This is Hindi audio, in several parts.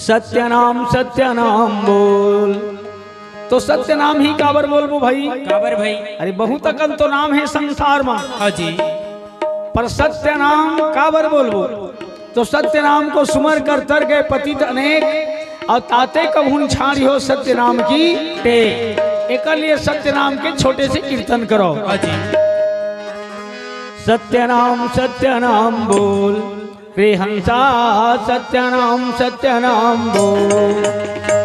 सत्य नाम बोल। तो सत्य नाम ही काबर बोलबो भाई? काबर भाई? अरे बहुत अकल तो नाम है संसार में। हाँ जी। पर सत्य नाम काबर बोलबो? तो सत्य नाम को सुमर कर तर गए पतित अनेक और ताते कभून छाड़ी हो सत्य नाम की टेक। एक लिए सत्य नाम के छोटे से कीर्तन करो। हाँ जी। सत्य नाम बोल रे हंसा, सत्य नाम बोल।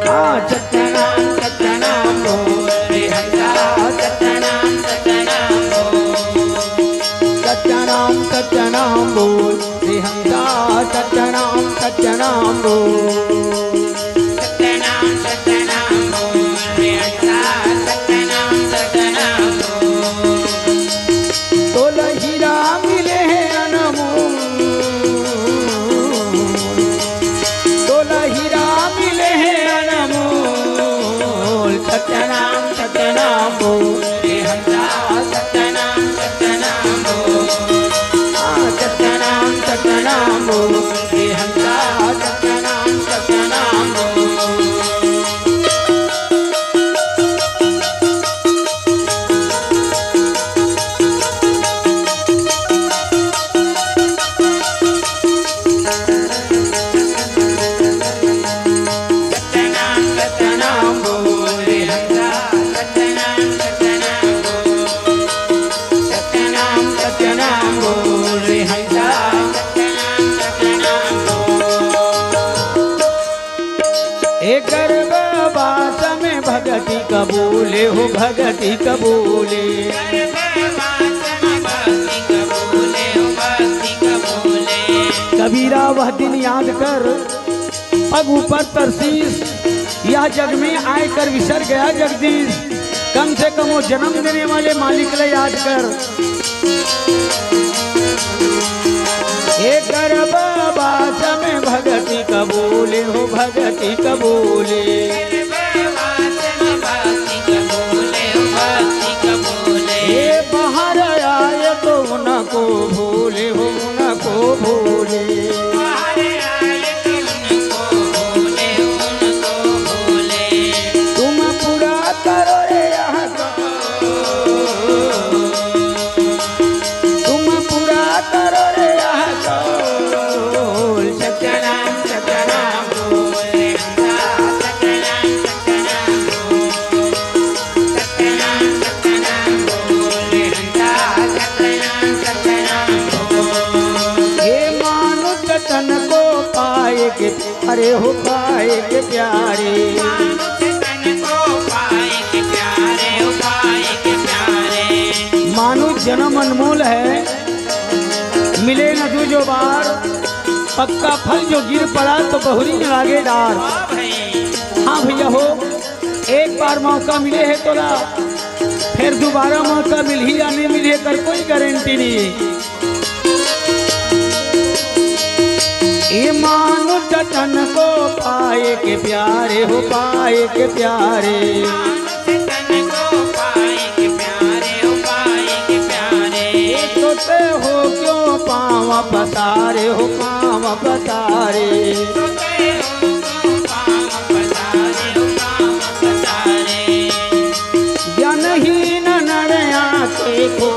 हाँ सत्य नाम बोल रे हंसा, सत्य नाम बोल। सत्य नाम बोल रे हंसा, सत्य नाम बोल। भगति कबूले हो भगति कबूले। कबीरा वह दिन याद कर पग ऊपर तरसीस, यह जग में आए कर विसर गया जगदीश। कम से कम वो जन्म देने वाले मालिक ले याद कर। एक बात में भगति कबूले हो भगति कबूले। बाहर आए तो उनको भूले हो उनको भूले। तुम पूरा करो रे यहाँ तुम पूरा करो रे यहाँ सत्य नाम बोल। अरे हो पाए के प्यारे, मानो जन्म अनमोल है, मिले न दूजो बार। पक्का फल जो गिर पड़ा तो बहुरी न लागे डार। हाँ भैया हो, एक बार मौका मिले है तो ला, फिर दोबारा मौका मिल ही जाने मिले कर कोई गारंटी नहीं। ये मानो जतन को पाए के प्यारे हो पाए के प्यारे। सोते हो क्यों पाँव पसारे हो पाँव पसारे। ज्ञानहीन नरया के को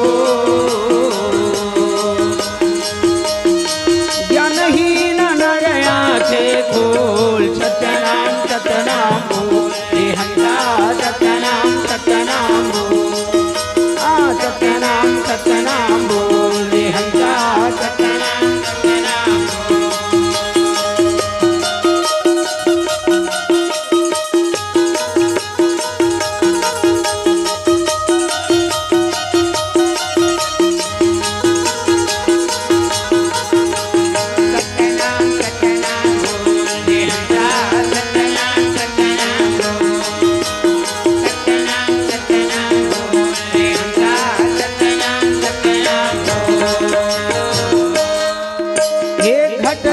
बोल। सत्य नाम बोल रे हंसा, सत्य नाम बोल। सत्य नाम बोल रे हंसा, सत्य नाम बोल।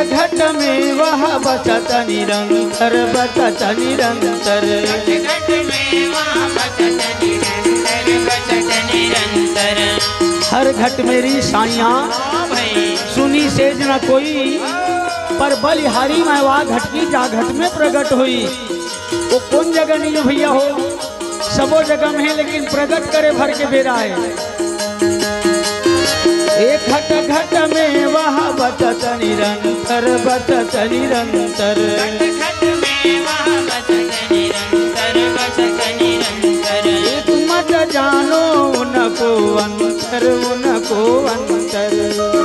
घट में वह बचत निरंतर बचत निरंतर। हर घट मेरी साइयाँ सुनी सेज न कोई, पर बलिहारी मैवा घटकी जा घट में प्रकट हुई। वो कौन जगह नहीं है भैया हो, सबो जगह में है, लेकिन प्रकट करे भर के बेरा है। एक घट घट में वह बचत निरंतर, बचत निरंतर, घट में वह बचत निरंतर, बचत निरंतर। एक मत जानो उनको अंतर, उनको अंतर,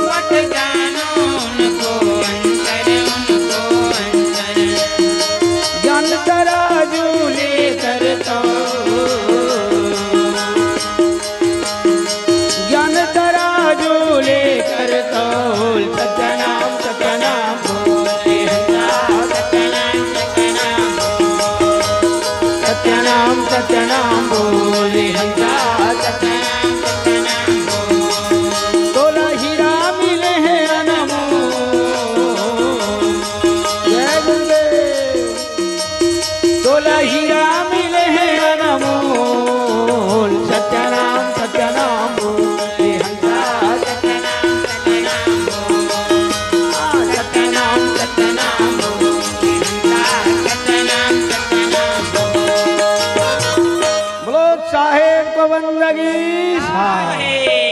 मत जानो उनको अंतर, उनको अंतर। ज्ञान तराजू लेकर तो, ज्ञान तराजू लेकर तो, सत्यनाम सत्यनाम बोले सत्यनाम सत्यनाम बोले हंसा, तोला हीरा मिले हैं अनमोल। जय गुरुदेव। तोला हीरा मिले हैं अनमोल, सत्यनाम सत्यनाम बोले हंसा, सत्यनाम सत्यनाम बोले बोलो साहेब को बंदगी। है।